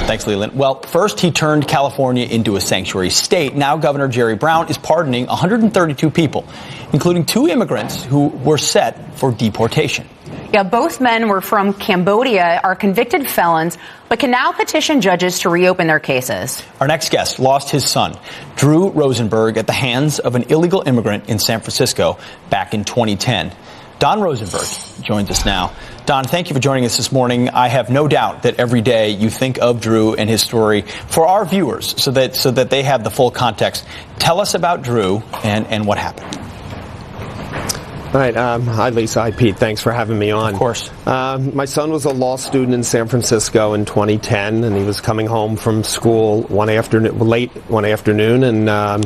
Thanks, Leland. Well, first he turned California into a sanctuary state. Now Governor Jerry Brown is pardoning 132 people, including 2 immigrants who were set for deportation. Yeah, both men were from Cambodia, are convicted felons, but can now petition judges to reopen their cases. Our next guest lost his son, Drew Rosenberg, at the hands of an illegal immigrant in San Francisco back in 2010. Don Rosenberg joins us now. Don, thank you for joining us this morning. I have no doubt that every day you think of Drew and his story for our viewers so that they have the full context. Tell us about Drew and what happened. All right. Hi, Lisa. Hi, Pete. Thanks for having me on. Of course. My son was a law student in San Francisco in 2010, and he was coming home from school late one afternoon, and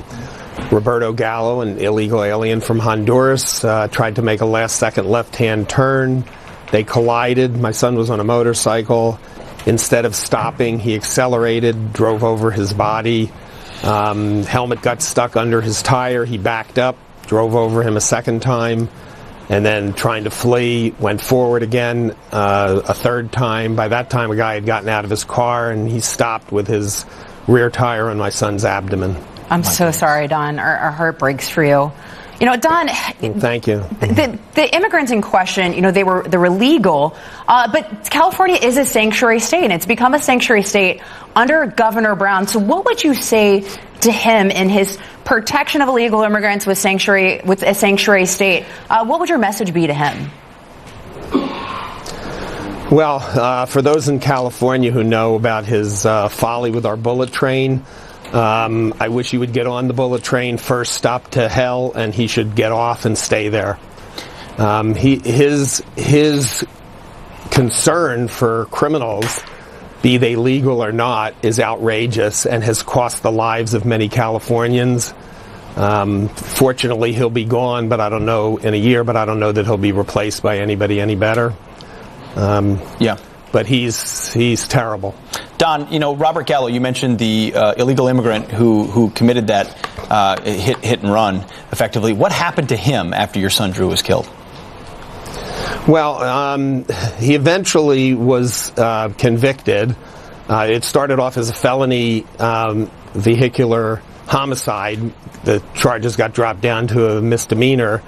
Roberto Gallo, an illegal alien from Honduras, tried to make a last-second left-hand turn. They collided. My son was on a motorcycle. Instead of stopping, he accelerated, drove over his body. Helmet got stuck under his tire. He backed up, drove over him a second time, and then trying to flee, went forward again a third time. By that time, a guy had gotten out of his car, and he stopped with his rear tire on my son's abdomen. I'm so sorry, Don. Our heart breaks for you. You know, Don. Thank you. The immigrants in question, you know, they were legal, but California is a sanctuary state, and it's become a sanctuary state under Governor Brown. So, what would you say to him in his protection of illegal immigrants with a sanctuary state? What would your message be to him? Well, for those in California who know about his folly with our bullet train, I wish he would get on the bullet train, first stop to hell, and he should get off and stay there. His concern for criminals, be they legal or not, is outrageous and has cost the lives of many Californians. Fortunately, he'll be gone, but I don't know, in a year, but I don't know that he'll be replaced by anybody any better. Yeah. But he's terrible. Don, you know, Robert Gallo, you mentioned the illegal immigrant who committed that hit and run effectively. What happened to him after your son Drew was killed? Well, he eventually was convicted. It started off as a felony vehicular homicide. The charges got dropped down to a misdemeanor.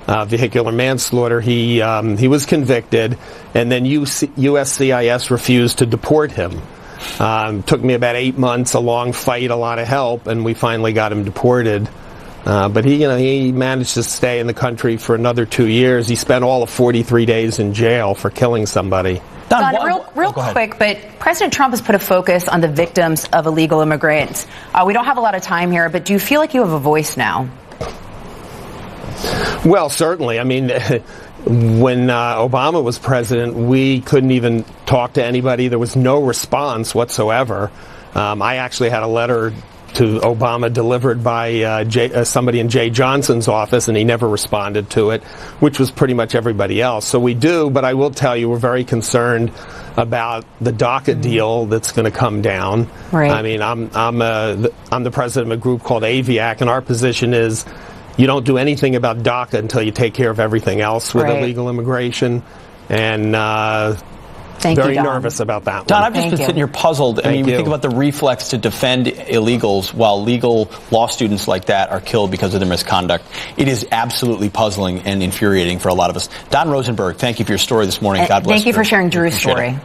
Vehicular manslaughter. He was convicted, and then USCIS refused to deport him. Took me about 8 months, a long fight, a lot of help, and we finally got him deported. But he managed to stay in the country for another 2 years. He spent all of 43 days in jail for killing somebody. Don, real quick, but President Trump has put a focus on the victims of illegal immigrants. We don't have a lot of time here, but do you feel like you have a voice now? Well, certainly. I mean, when Obama was president, we couldn't even talk to anybody. There was no response whatsoever. I actually had a letter to Obama delivered by somebody in Jay Johnson's office, and he never responded to it, which was pretty much everybody else. So we do, but I will tell you, we're very concerned about the DACA deal that's going to come down. Right. I mean, I'm the president of a group called AVIAC, and our position is, you don't do anything about DACA until you take care of everything else with illegal immigration, and very nervous about that one. Don, I've just been sitting here puzzled. I mean, we think about the reflex to defend illegals while legal law students like that are killed because of their misconduct. It is absolutely puzzling and infuriating for a lot of us. Don Rosenberg, thank you for your story this morning. God bless you. Thank you for sharing Drew's story.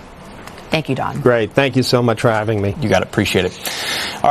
Thank you, Don. Great. Thank you so much for having me. You got it. Appreciate it.